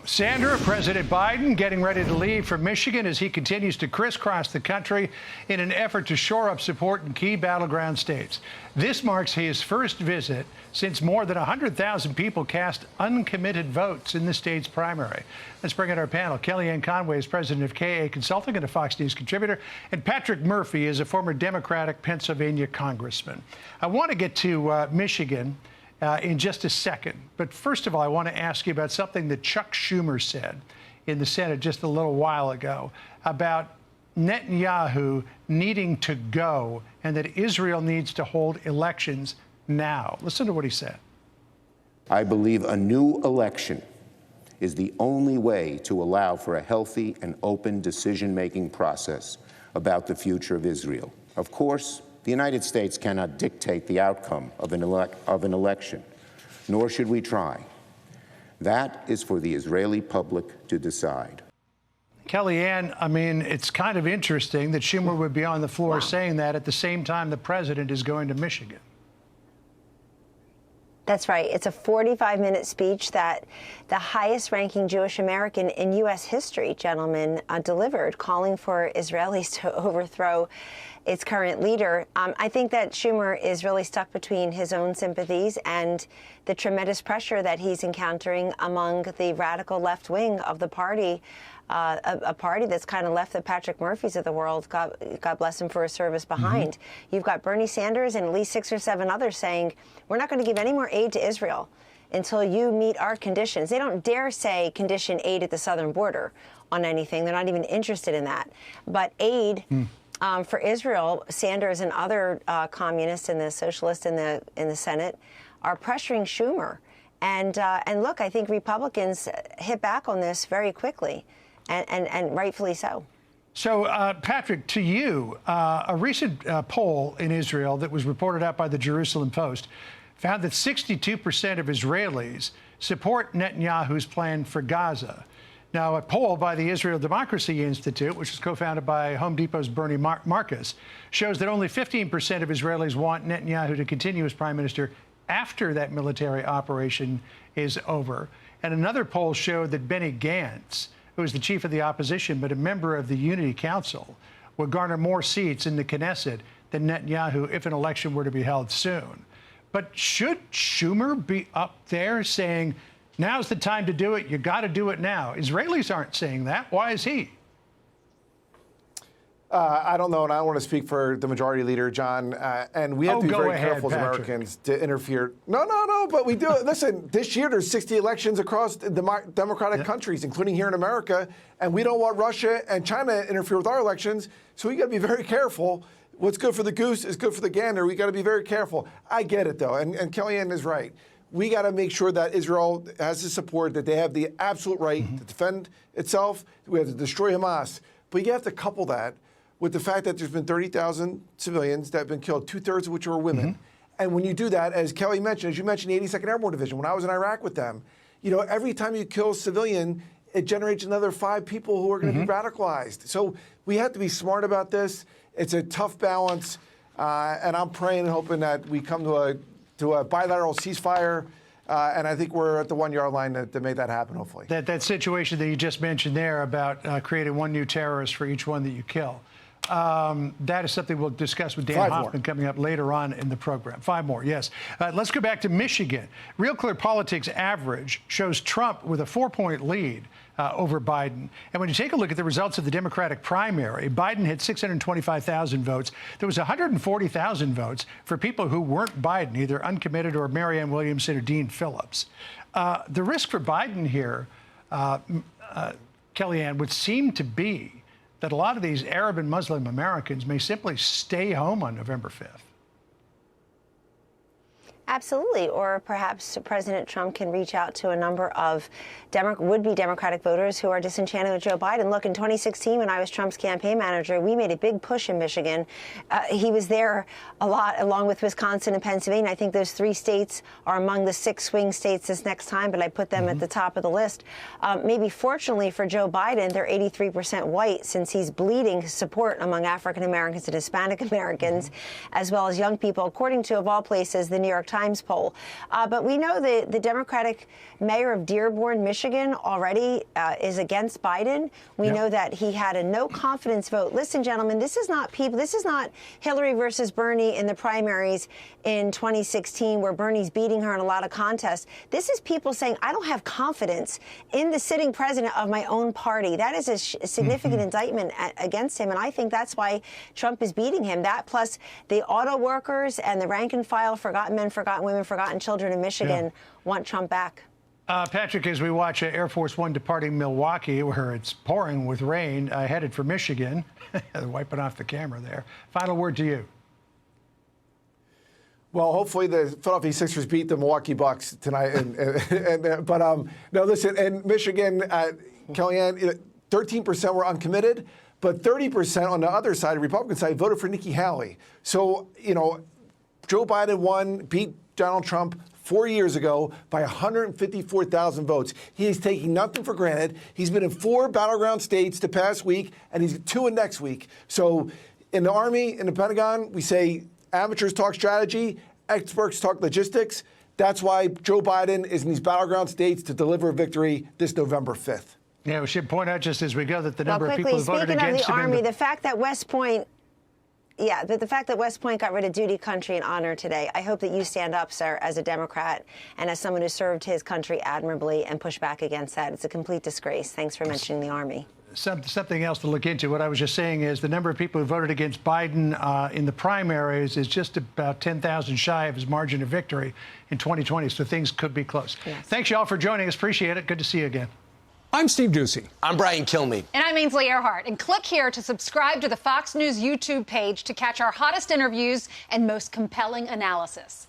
Sandra, President Biden getting ready to leave for Michigan as he continues to crisscross the country in an effort to shore up support in key battleground states. This marks his first visit since more than 100,000 people cast uncommitted votes in the state's primary. Let's bring in our panel. Kellyanne Conway is president of KA Consulting and a Fox News contributor, and Patrick Murphy is a former Democratic Pennsylvania congressman. I want to get to Michigan in just a second. But first of all, I want to ask you about something that Chuck Schumer said in the Senate just a little while ago about Netanyahu needing to go and that Israel needs to hold elections now. Listen to what he said. I believe a new election is the only way to allow for a healthy and open decision-making process about the future of Israel. Of course, the United States cannot dictate the outcome of an election, nor should we try. That is for the Israeli public to decide. Kellyanne, I mean, it's kind of interesting that Schumer would be on the floor saying that at the same time the president is going to Michigan. That's right. It's a 45-minute speech that the highest-ranking Jewish American in U.S. history, gentlemen, delivered, calling for Israelis to overthrow its current leader. I think that Schumer is really stuck between his own sympathies and the tremendous pressure that he's encountering among the radical left wing of the party, a party that's kind of left the Patrick Murphys of the world, God bless him, for his service behind. You've got Bernie Sanders and at least 6 or 7 others saying, we're not going to give any more aid to Israel until you meet our conditions. They don't dare say condition aid at the southern border on anything. They're not even interested in that. But aid for Israel, Sanders and other communists and the socialists in the Senate are pressuring Schumer. And look, I think Republicans hit back on this very quickly, and rightfully so. So, Patrick, to you, a recent poll in Israel that was reported out by the Jerusalem Post found that 62% of Israelis support Netanyahu's plan for Gaza. Now, a poll by the Israel Democracy Institute, which is co-founded by Home Depot's Bernie Marcus, shows that only 15% of Israelis want Netanyahu to continue as prime minister after that military operation is over. And another poll showed that Benny Gantz, who is the chief of the opposition but a member of the Unity Council, would garner more seats in the Knesset than Netanyahu if an election were to be held soon. But should Schumer be up there saying, now's the time to do it, you got to do it now? Israelis aren't saying that. Why is he? I don't know, and I don't want to speak for the majority leader, John, and we have to be very careful as Americans to interfere. No, but we do. Listen, this year there's 60 elections across the democratic countries, including here in America, and we don't want Russia and China to interfere with our elections, so we got to be very careful. What's good for the goose is good for the gander. We got to be very careful. I get it, though, and Kellyanne is right. We got to make sure that Israel has the support, that they have the absolute right to defend itself. We have to destroy Hamas. But you have to couple that with the fact that there's been 30,000 civilians that have been killed, 2/3 of which are women. And when you do that, as Kelly mentioned, as you mentioned, the 82nd Airborne Division, when I was in Iraq with them, you know, every time you kill a civilian, it generates another 5 people who are going to be radicalized. So we have to be smart about this. It's a tough balance, and I'm praying and hoping that we come to a bilateral ceasefire, and I think we're at the 1-yard line to make that happen, hopefully. That situation that you just mentioned there about creating 1 new terrorist for each one that you kill, that is something we'll discuss with Dan Hoffman coming up later on in the program. 5 more, yes. Let's go back to Michigan. Real Clear Politics average shows Trump with a 4-point lead over Biden. And when you take a look at the results of the Democratic primary, Biden had 625,000 votes. There was 140,000 votes for people who weren't Biden, either uncommitted or Marianne Williamson or Dean Phillips. The risk for Biden here, Kellyanne, would seem to be that a lot of these Arab and Muslim Americans may simply stay home on November 5th. Absolutely. Or perhaps President Trump can reach out to a number of would-be Democratic voters who are disenchanted with Joe Biden. Look, in 2016, when I was Trump's campaign manager, we made a big push in Michigan. He was there a lot, along with Wisconsin and Pennsylvania. I think those 3 states are among the 6 swing states this next time, but I put them at the top of the list. Maybe fortunately for Joe Biden, they're 83% white, since he's bleeding support among African Americans and Hispanic Americans, as well as young people, according to, of all places, the New York Times Times poll. But we know the Democratic mayor of Dearborn, Michigan, already is against Biden. We know that he had a no confidence vote. Listen, gentlemen, this is not people. This is not Hillary versus Bernie in the primaries in 2016, where Bernie's beating her in a lot of contests. This is people saying, I don't have confidence in the sitting president of my own party. That is a significant indictment against him, and I think that's why Trump is beating him. That plus the auto workers and the rank and file, forgotten men, forgotten women, forgotten children in Michigan want Trump back. Patrick, as we watch Air Force One departing Milwaukee, where it's pouring with rain, headed for Michigan, wiping off the camera there. Final word to you. Well, hopefully the Philadelphia Sixers beat the Milwaukee Bucks tonight. But no, listen, in Michigan, Kellyanne, 13% were uncommitted, but 30% on the other side, the Republican side, voted for Nikki Haley. So, Joe Biden won, beat Donald Trump 4 years ago by 154,000 votes. He is taking nothing for granted. He's been in 4 battleground states the past week, and he's 2 in next week. So in the Army, in the Pentagon, we say amateurs talk strategy, experts talk logistics. That's why Joe Biden is in these battleground states to deliver a victory this November 5th. Yeah, we should point out just as we go that the number of people who voted speaking against of the him Army, the fact that West Point got rid of duty, country, and honor today, I hope that you stand up, sir, as a Democrat and as someone who served his country admirably and push back against that. It's a complete disgrace. Thanks for mentioning the Army. Something else to look into. What I was just saying is the number of people who voted against Biden in the primaries is just about 10,000 shy of his margin of victory in 2020, so things could be close. Yes. Thanks, y'all, for joining us. Appreciate it. Good to see you again. I'm Steve Doocy. I'm Brian Kilmeade. And I'm Ainsley Earhart. And click here to subscribe to the Fox News YouTube page to catch our hottest interviews and most compelling analysis.